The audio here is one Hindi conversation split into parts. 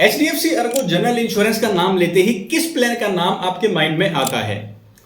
एचडीएफसी अर्गो जनरल इंश्योरेंस का नाम लेते ही किस प्लान का नाम आपके माइंड में आता है?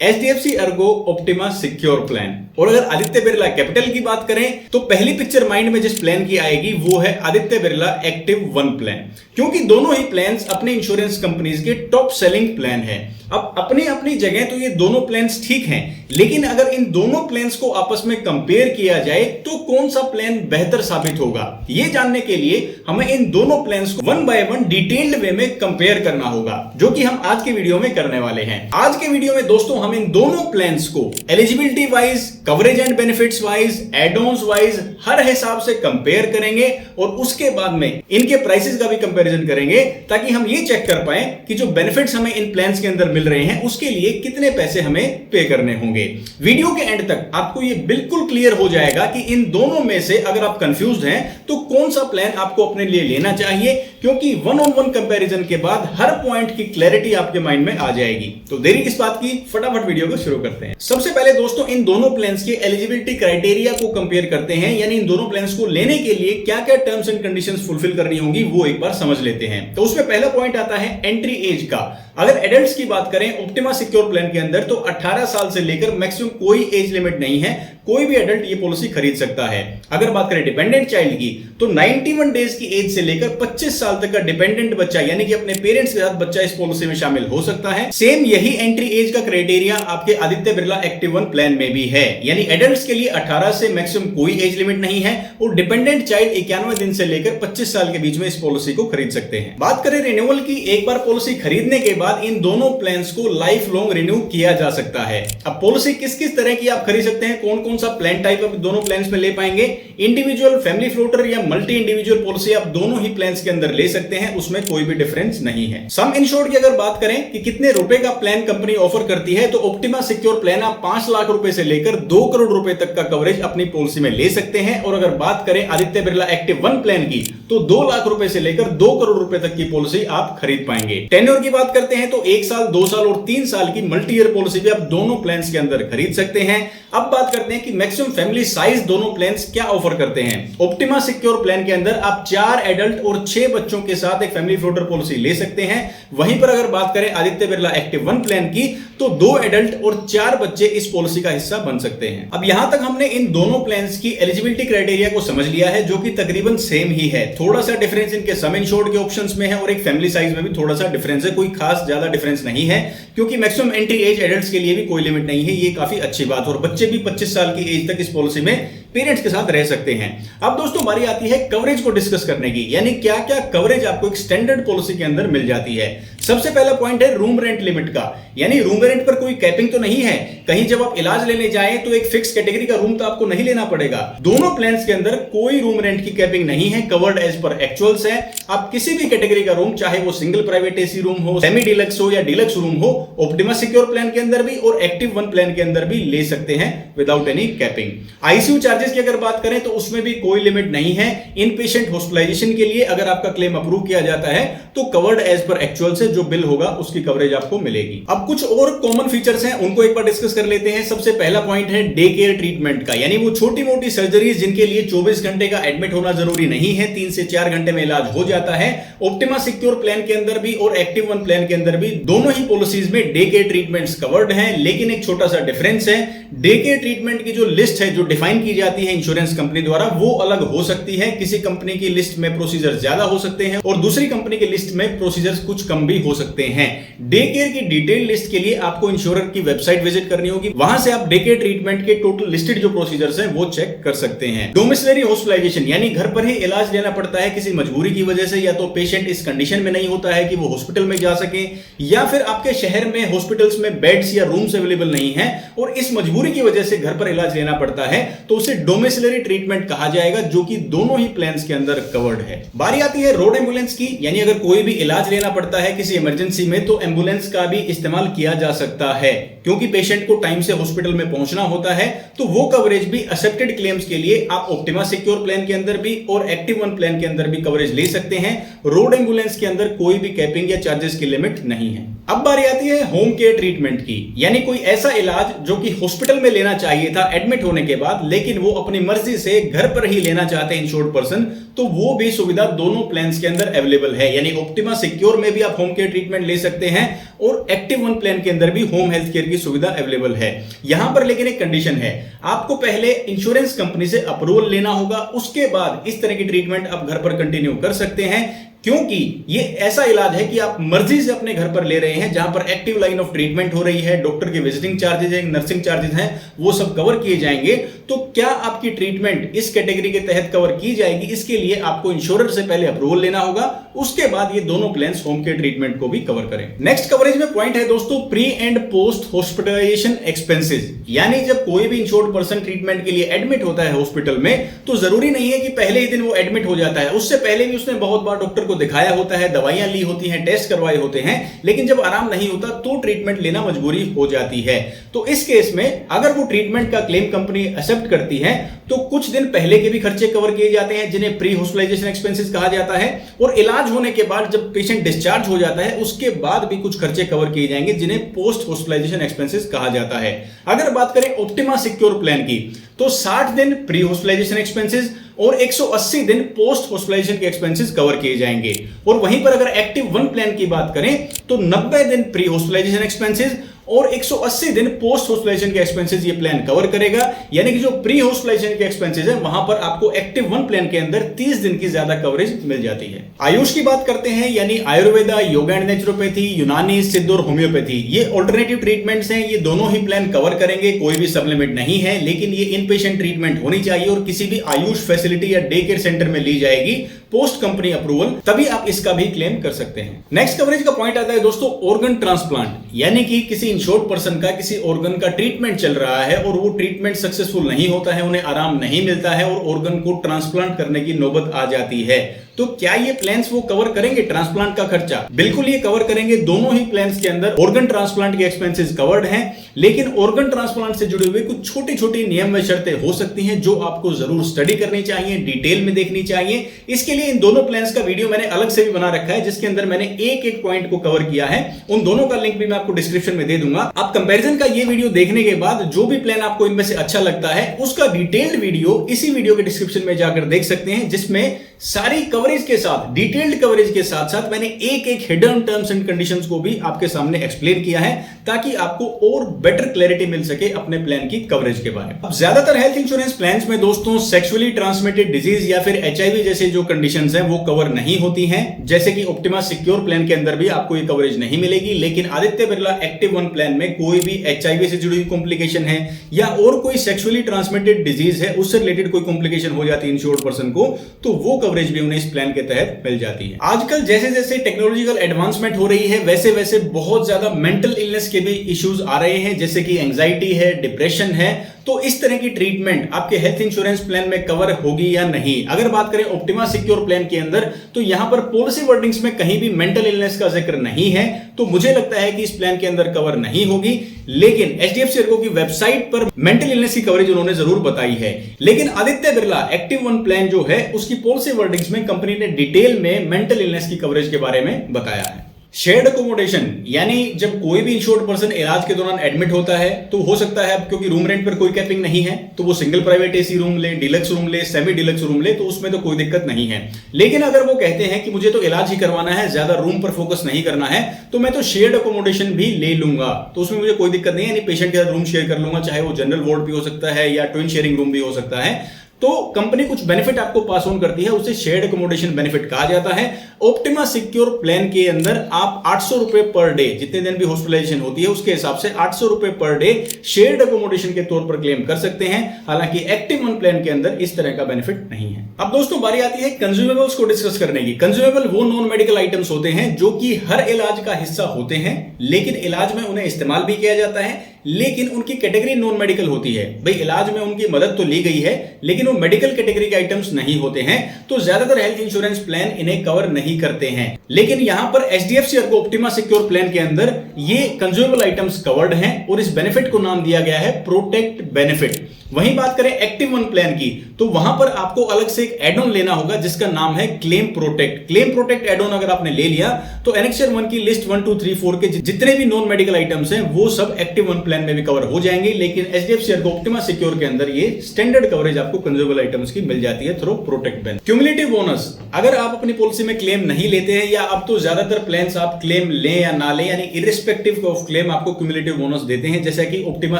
HDFC ERGO Optima Secure plan. और अगर आदित्य बिरला कैपिटल की बात करें तो पहली पिक्चर माइंड में जिस प्लान की आएगी वो है Aditya Birla active one plan, क्योंकि दोनों ही प्लान्स अपने इंश्योरेंस कंपनीज के टॉप सेलिंग प्लान है। अब अपनी अपनी जगह तो ये दोनों प्लान्स ठीक हैं, लेकिन अगर इन दोनों प्लान्स को आपस में कंपेयर किया जाए तो कौन सा प्लान बेहतर साबित होगा, ये जानने के लिए हमें इन दोनों प्लान्स को वन बाय वन डिटेल्ड वे में कंपेयर करना होगा, जो कि हम आज के वीडियो में करने वाले हैं। आज के वीडियो में दोस्तों हम इन दोनों प्लान्स को eligibility wise, coverage and benefits wise, add-ons wise हर हिसाब से कंपेयर करेंगे और उसके बाद में इनके प्राइसेस का भी कंपैरिजन करेंगे, ताकि हम ये चेक कर पाए कि जो बेनिफिट्स हमें इन प्लान्स के अंदर मिल रहे हैं उसके लिए कितने पैसे हमें पे करने होंगे। वीडियो के एंड तक आपको ये बिल्कुल क्लियर हो जाएगा कि इन दोनों में से अगर आप कंफ्यूज्ड हैं तो कौन सा प्लान आपको अपने लिए लेना चाहिए, क्योंकि वन ऑन वन कंपैरिजन के बाद हर पॉइंट की क्लैरिटी आपके माइंड में आ जाएगी। तो देरी किस बात की, फटाफट वीडियो को शुरू करते हैं। सबसे पहले दोस्तों इन दोनों प्लान्स के एलिजिबिलिटी क्राइटेरिया को कंपेयर करते हैं, यानी इन दोनों प्लान्स को लेने के लिए क्या क्या टर्म्स एंड कंडीशंस फुलफिल करनी होंगी वो एक बार समझ लेते हैं। तो उसमें पहला पॉइंट आता है एंट्री एज का। अगर एडल्ट्स की बात करें ऑप्टिमा सिक्योर प्लान के अंदर तो 18 साल से लेकर मैक्सिमम कोई एज लिमिट नहीं है, कोई भी एडल्ट ये पॉलिसी खरीद सकता है। अगर बात करें डिपेंडेंट चाइल्ड की तो 91 डेज की एज से लेकर 25 साल तक का डिपेंडेंट बच्चा यानी कि अपने पेरेंट्स के साथ बच्चा इस पॉलिसी में शामिल हो सकता है। सेम यही एंट्री एज का क्राइटेरिया आपके Aditya Birla active one plan में भी है, यानी एडल्ट्स के लिए 18 से मैक्सिमम कोई एज लिमिट नहीं है और डिपेंडेंट चाइल्ड 91 दिन से लेकर 25 साल के बीच में इस पॉलिसी को खरीद सकते हैं। बात करें रिन्यूअल की, एक बार पॉलिसी खरीदने के बाद इन दोनों प्लान्स को लाइफ लॉन्ग रिन्यू किया जा सकता है। अब पॉलिसी किस किस तरह की आप खरीद सकते हैं, कौन कौन सा प्लान टाइप आप दोनों प्लान्स में ले पाएंगे? इंडिविजुअल, फैमिली फ्लोटर या मल्टी इंडिविजुअल पॉलिसी आप दोनों ही प्लान्स के अंदर ले सकते हैं, उसमें कोई भी डिफरेंस नहीं है। सम इंश्योर्ड की अगर बात करें कि कितने रुपए का प्लान कंपनी ऑफर करती है तो ऑप्टिमा सिक्योर प्लान आप 5 लाख रुपए से लेकर 2 करोड़ रुपए तक का कवरेज अपनी पॉलिसी में ले सकते हैं। और अगर बात करें Aditya Birla active one plan की तो 2 लाख रुपए से लेकर 2 करोड़ रुपए तक की पॉलिसी आप खरीद पाएंगे। टेन्योर की बात करते हैं तो 1 साल, 2 साल और 3 साल की मल्टी ईयर पॉलिसी भी आप दोनों प्लान्स के अंदर खरीद सकते हैं। अब बात करते हैं कि मैक्सिमम फैमिली साइज दोनों प्लान्स क्या ऑफर करते हैं। ऑप्टिमा सिक्योर प्लान के अंदर आप 4 एडल्ट और 6 बच्चों के साथ एक फैमिली फ्लोटर पॉलिसी ले सकते हैं। वहीं पर अगर बात करें Aditya Birla active one plan की तो 2 एडल्ट और 4 बच्चे इस पॉलिसी का हिस्सा बन सकते हैं। अब यहां तक हमने इन दोनों प्लान्स की एलिजिबिलिटी क्राइटेरिया को समझ लिया है, जो कि तकरीबन सेम ही है। थोड़ा सा डिफरेंस इनके सम इंश्योर्ड के ऑप्शंस में है और एक फैमिली साइज में भी थोड़ा सा डिफरेंस है, कोई खास ज्यादा डिफरेंस नहीं है, क्योंकि मैक्सिमम एंट्री एज एडल्ट्स के लिए भी कोई लिमिट नहीं है। ये काफी अच्छी बात है और बच्चे भी 25 साल की एज तक इस पॉलिसी में पेरेंट्स के साथ रह सकते हैं। अब दोस्तों बारी आती है कवरेज को डिस्कस करने की, यानी क्या क्या कवरेज आपको एक स्टैंडर्ड पॉलिसी के अंदर मिल जाती है। सबसे पहला पॉइंट है रूम रेंट लिमिट का, यानी रूम रेंट पर कोई कैपिंग तो नहीं है। कहीं जब आप इलाज लेने जाएं तो एक फिक्स कैटेगरी का रूम तो आपको नहीं लेना पड़ेगा। दोनों प्लान्स के अंदर कोई रूम रेंट की कैपिंग नहीं है, कवर्ड एज पर एक्चुअल्स है। आप किसी भी कैटेगरी का रूम, चाहे वो सिंगल प्राइवेट एसी रूम हो, सेमी डिलक्स हो या डिलक्स रूम हो, ऑप्टिमा सिक्योर प्लान के अंदर भी और एक्टिव वन प्लान के अंदर भी ले सकते हैं without any capping. ICU charges की अगर बात करें तो उसमें भी कोई लिमिट नहीं है। इन पेशेंट हॉस्पिटलाइजेशन के लिए अगर आपका क्लेम अप्रूव किया जाता है तो कवर्ड एज पर एक्चुअल से जो बिल होगा उसकी कवरेज आपको मिलेगी। अब कुछ और कॉमन फीचर्स हैं, उनको एक बार डिस्कस कर लेते हैं। सबसे पहला पॉइंट है डे केयर ट्रीटमेंट का, यानी वो छोटी मोटी सर्जरीज जिनके लिए 24 घंटे का एडमिट होना जरूरी नहीं है, 3 से 4 घंटे में इलाज हो जाता है। ऑप्टिमा सिक्योर प्लान के अंदर भी और एक्टिव वन प्लान के अंदर भी दोनों ही पॉलिसीज में डे केयर ट्रीटमेंट्स कवर्ड हैं, लेकिन एक छोटा सा डिफरेंस है। डे केयर ट्रीटमेंट की जो लिस्ट है, जो डिफाइन की जाती है इंश्योरेंस कंपनी द्वारा, वो अलग हो सकती है। किसी कंपनी की लिस्ट में प्रोसीजर ज्यादा हो सकते हैं और दूसरी कंपनी की लिस्ट में प्रोसीजर्स कुछ कम भी हो सकते हैं। डे केयर की डिटेल लिस्ट के लिए आपको इंश्योरर की वेबसाइट विजिट करनी होगी, वहां से आप डे केयर ट्रीटमेंट के टोटल लिस्टेड जो प्रोसीजर्स हैं वो चेक कर सकते हैं। डोमिसिलरी हॉस्पिटलाइजेशन, यानी घर पर ही इलाज लेना पड़ता है किसी मजबूरी की वजह से, या तो पेशेंट इस कंडीशन में नहीं होता है कि वो हॉस्पिटल में जा सके, या फिर आपके शहर में हॉस्पिटल्स में बेड्स या रूम्स अवेलेबल नहीं है और इस मजबूरी की वजह से घर पर इलाज लेना पड़ता है, तो उसे डोमिसिलरी ट्रीटमेंट कहा जाएगा, जो कि दोनों ही प्लान्स के अंदर कवर्ड है। बारी आती है रोड एम्बुलेंस की, यानी अगर कोई भी इलाज लेना पड़ता है किसी इमरजेंसी में तो एम्बुलेंस का भी इस्तेमाल किया जा सकता है, क्योंकि पेशेंट को टाइम से हॉस्पिटल में पहुंचना होता है। तो वो कवरेज भी एक्सेप्टेड क्लेम्स के लिए आप ऑप्टिमा सिक्योर प्लान के अंदर भी और एक्टिव वन प्लान के अंदर भी कवरेज ले सकते हैं। रोड एम्बुलेंस के अंदर कोई भी कैपिंग या चार्जेस की लिमिट नहीं है। अब बारी आती है होम केयर ट्रीटमेंट की, यानी कोई ऐसा इलाज जो कि हॉस्पिटल में लेना चाहिए था एडमिट होने के बाद, लेकिन वो अपनी मर्जी से घर पर ही लेना चाहते हैं इंश्योर्ड पर्सन, तो वो भी सुविधा दोनों प्लान्स के अंदर अवेलेबल है। यानी ऑप्टिमा सिक्योर में भी आप होम केयर ट्रीटमेंट ले सकते हैं और एक्टिव वन प्लान के अंदर भी होम हेल्थ केयर की सुविधा अवेलेबल है। यहां पर लेकिन एक कंडीशन है, आपको पहले इंश्योरेंस कंपनी से अप्रूवल लेना होगा, उसके बाद इस तरह की ट्रीटमेंट आप घर पर कंटिन्यू कर सकते हैं, क्योंकि ये ऐसा इलाज है कि आप मर्जी से अपने घर पर ले रहे हैं, जहां पर एक्टिव लाइन ऑफ ट्रीटमेंट हो रही है, डॉक्टर के विजिटिंग चार्जेस हैं, नर्सिंग चार्जेस हैं, वो सब कवर किए जाएंगे। तो क्या आपकी ट्रीटमेंट इस कैटेगरी के तहत कवर की जाएगी, इसके लिए आपको इंश्योरर से पहले अप्रूवल लेना होगा, उसके बाद ये दोनों प्लान्स होम केयर ट्रीटमेंट को भी कवर करें। नेक्स्ट कवरेज में पॉइंट है दोस्तों pre and post hospitalization expenses, यानी जब कोई भी इंश्योर्ड पर्सन ट्रीटमेंट के लिए एडमिट होता है हॉस्पिटल में, तो जरूरी नहीं है कि पहले ही दिन वो एडमिट हो जाता है, उससे पहले भी उसने बहुत बार डॉक्टर को दिखाया होता है, दवाइयां ली होती हैं, टेस्ट करवाए होते हैं, लेकिन जब आराम नहीं होता तो ट्रीटमेंट लेना मजबूरी हो जाती है। तो इस केस में अगर वो ट्रीटमेंट का क्लेम कंपनी एक्सेप्ट करती है तो कुछ दिन पहले के भी खर्चे कवर किए जाते हैं, जिन्हें प्री हॉस्पिटलाइजेशन एक्सपेंसेस कहा जाता है, और इलाज होने के बाद जब पेशेंट डिस्चार्ज हो जाता है उसके बाद भी कुछ खर्चे कवर किए जाएंगे, जिन्हें पोस्ट हॉस्पिटलाइजेशन एक्सपेंसेस कहा जाता है। अगर बात करें ऑप्टिमा सिक्योर प्लान की, तो 60 दिन प्री हॉस्पिटलाइजेशन एक्सपेंसेस और 180 दिन पोस्ट हॉस्पिटलाइजेशन के एक्सपेंसेस कवर किए जाएंगे। और वहीं पर अगर एक्टिव वन प्लान की बात करें तो 90 दिन प्री हॉस्पिटलाइजेशन एक्सपेंसेस और 180 दिन पोस्ट हॉस्पिटलाइजेशन के एक्सपेंसेस ये प्लान कवर करेगा। यानी कि जो प्री हॉस्पिटलाइजेशन के एक्सपेंसेस है वहां पर आपको एक्टिव वन प्लान के अंदर 30 दिन की ज्यादा कवरेज मिल जाती है। आयुष की बात करते हैं, यानी आयुर्वेदा, योगा एंड नेचुरोपैथी, यूनानी, सिद्ध और होम्योपैथी, ये ऑल्टरनेटिव ट्रीटमेंट्स हैं, ये दोनों ही प्लान कवर करेंगे, कोई भी सप्लीमेंट नहीं है, लेकिन ये इन पेशेंट ट्रीटमेंट होनी चाहिए और किसी भी आयुष फैसिलिटी या डे केयर सेंटर में ली जाएगी पोस्ट कंपनी अप्रूवल, तभी आप इसका भी क्लेम कर सकते हैं। नेक्स्ट कवरेज का पॉइंट आता है दोस्तों ऑर्गन ट्रांसप्लांट, यानी कि किसी इंश्योर्ड पर्सन का किसी ऑर्गन का ट्रीटमेंट चल रहा है और वो ट्रीटमेंट सक्सेसफुल नहीं होता है, उन्हें आराम नहीं मिलता है और ऑर्गन को ट्रांसप्लांट करने की नौबत आ जाती है। तो क्या ये प्लान्स वो कवर करेंगे ट्रांसप्लांट का खर्चा? बिल्कुल ये कवर करेंगे। दोनों ही प्लान्स के अंदर ऑर्गन ट्रांसप्लांट के एक्सपेंसेस कवर्ड हैं, लेकिन ऑर्गन ट्रांसप्लांट से जुड़े हुए कुछ छोटी छोटी नियम व शर्तें हो सकती हैं जो आपको जरूर स्टडी करनी चाहिए, डिटेल में देखनी चाहिए। इसके लिए इन दोनों प्लान्स का वीडियो मैंने अलग से भी बना रखा है, जिसके अंदर मैंने एक एक पॉइंट को कवर किया है। उन दोनों का लिंक भी मैं आपको डिस्क्रिप्शन में दे दूंगा। आप कंपैरिजन का ये वीडियो देखने के बाद जो भी प्लान आपको इनमें से अच्छा लगता है उसका डिटेल्ड वीडियो इसी वीडियो के डिस्क्रिप्शन में जाकर देख सकते हैं, जिसमें सारी कवरेज के साथ, डिटेल्ड कवरेज के साथ साथ मैंने एक एक हिडन टर्म्स एंड कंडीशंस को भी आपके सामने एक्सप्लेन किया है, ताकि आपको और बेटर क्लैरिटी मिल सके अपने प्लान की कवरेज के बारे में। अब ज्यादातर हेल्थ इंश्योरेंस प्लान्स में दोस्तों सेक्सुअली ट्रांसमिटेड डिजीज या फिर एचआईवी जैसे जो कंडीशंस हैं वो कवर नहीं होती हैं, जैसे कि ऑप्टिमा सिक्योर प्लान के अंदर भी आपको ये कवरेज नहीं मिलेगी। लेकिन Aditya Birla active one plan में कोई भी एचआईवी से जुड़ी हुई कॉम्प्लिकेशन है या और कोई सेक्सुअली ट्रांसमिटेड डिजीज है, उससे रिलेटेड कोई कॉम्प्लिकेशन हो जाती है इंश्योर्ड पर्सन को, तो वो कवरेज भी उन्हें इस प्लान के तहत मिल जाती है। आजकल जैसे जैसे टेक्नोलॉजिकल एडवांसमेंट हो रही है, वैसे वैसे बहुत ज्यादा मेंटल इलनेस के भी इश्यूज आ रहे हैं, जैसे कि एंजाइटी है, डिप्रेशन है। तो इस तरह की ट्रीटमेंट आपके हेल्थ इंश्योरेंस प्लान में कवर होगी या नहीं? अगर बात करें ऑप्टिमा सिक्योर प्लान के अंदर, तो यहां पर पॉलिसी वर्डिंग्स में कहीं भी मेंटल इलनेस का जिक्र नहीं है, तो मुझे लगता है कि इस प्लान के अंदर कवर नहीं होगी। लेकिन एचडीएफसी अर्गो की वेबसाइट पर मेंटल इलनेस की कवरेज उन्होंने जरूर बताई है। लेकिन Aditya Birla active one plan जो है उसकी पॉलिसी वर्डिंग्स में कंपनी ने डिटेल में मेंटल इलनेस की कवरेज के बारे में बताया है। शेयर्ड अकोमोडेशन, यानी जब कोई भी इंश्योर्ड पर्सन इलाज के दौरान एडमिट होता है तो हो सकता है, क्योंकि रूम रेंट पर कोई कैपिंग नहीं है, तो वो सिंगल प्राइवेट एसी रूम ले, डिलक्स रूम ले, सेमी डिलक्स रूम ले, तो उसमें तो कोई दिक्कत नहीं है। लेकिन अगर वो कहते हैं कि मुझे तो इलाज ही करवाना है, ज्यादा रूम पर फोकस नहीं करना है, तो मैं तो शेयर्ड अकोमोडेशन भी ले लूंगा, तो उसमें मुझे कोई दिक्कत नहीं है, यानी पेशेंट के साथ रूम शेयर कर लूंगा, चाहे वो जनरल वार्ड भी हो सकता है या ट्विन शेयरिंग रूम भी हो सकता है। तो कंपनी कुछ बेनिफिट आपको पास ऑन करती है, उसे शेयर्ड अकोमोडेशन बेनिफिट कहा जाता है। ऑप्टिमा सिक्योर प्लान के अंदर आप 800 रुपए पर डे, जितने दिन भी हॉस्पिटलाइजेशन होती है उसके हिसाब से 800 रुपए पर डे शेयर्ड अकोमोडेशन के तौर पर क्लेम कर सकते हैं। हालांकि एक्टिव वन प्लान के अंदर इस तरह का बेनिफिट नहीं है। अब दोस्तों बारी आती है कंज्यूमेबल्स को डिस्कस करने की। कंज्यूमेबल वो नॉन मेडिकल आइटम्स होते हैं जो कि हर इलाज का हिस्सा होते हैं, लेकिन इलाज में उन्हें इस्तेमाल भी किया जाता है, लेकिन उनकी कैटेगरी नॉन मेडिकल होती है। भाई इलाज में उनकी मदद तो ली गई है, लेकिन वो मेडिकल कैटेगरी के आइटम्स नहीं होते हैं, तो ज्यादातर हेल्थ इंश्योरेंस प्लान इन्हें कवर नहीं करते हैं। लेकिन यहां पर HDFC ERGO Optima Secure plan के अंदर ये कंज्यूमेबल आइटम्स कवर्ड हैं और इस बेनिफिट को नाम दिया गया है प्रोटेक्ट बेनिफिट। वहीं बात करें एक्टिव वन प्लान की, तो वहां पर आपको अलग से एक एड ऑन लेना होगा जिसका नाम है claim protect. Claim protect add on अगर आपने ले लिया तो एनेक्सर 1 की लिस्ट 1 2 3 4 के जितने भी नॉन मेडिकल आइटम्स हैं वो सब एक्टिव वन प्लान में भी कवर हो जाएंगे। लेकिन एचडीएफसी अर्गो ऑप्टिमा सिक्योर के अंदर ये स्टैंडर्ड कवरेज आपको कंज्यूमेबल आइटम्स की मिल जाती है through protect benefit. Cumulative bonus, अगर आप अपनी पॉलिसी में क्लेम नहीं लेते हैं, या अब तो ज्यादातर प्लान्स आप क्लेम लें या ना लें, यानी इररिस्पेक्टिव ऑफ क्लेम आपको क्यूमुलेटिव बोनस देते हैं, जैसा कि ऑप्टिमा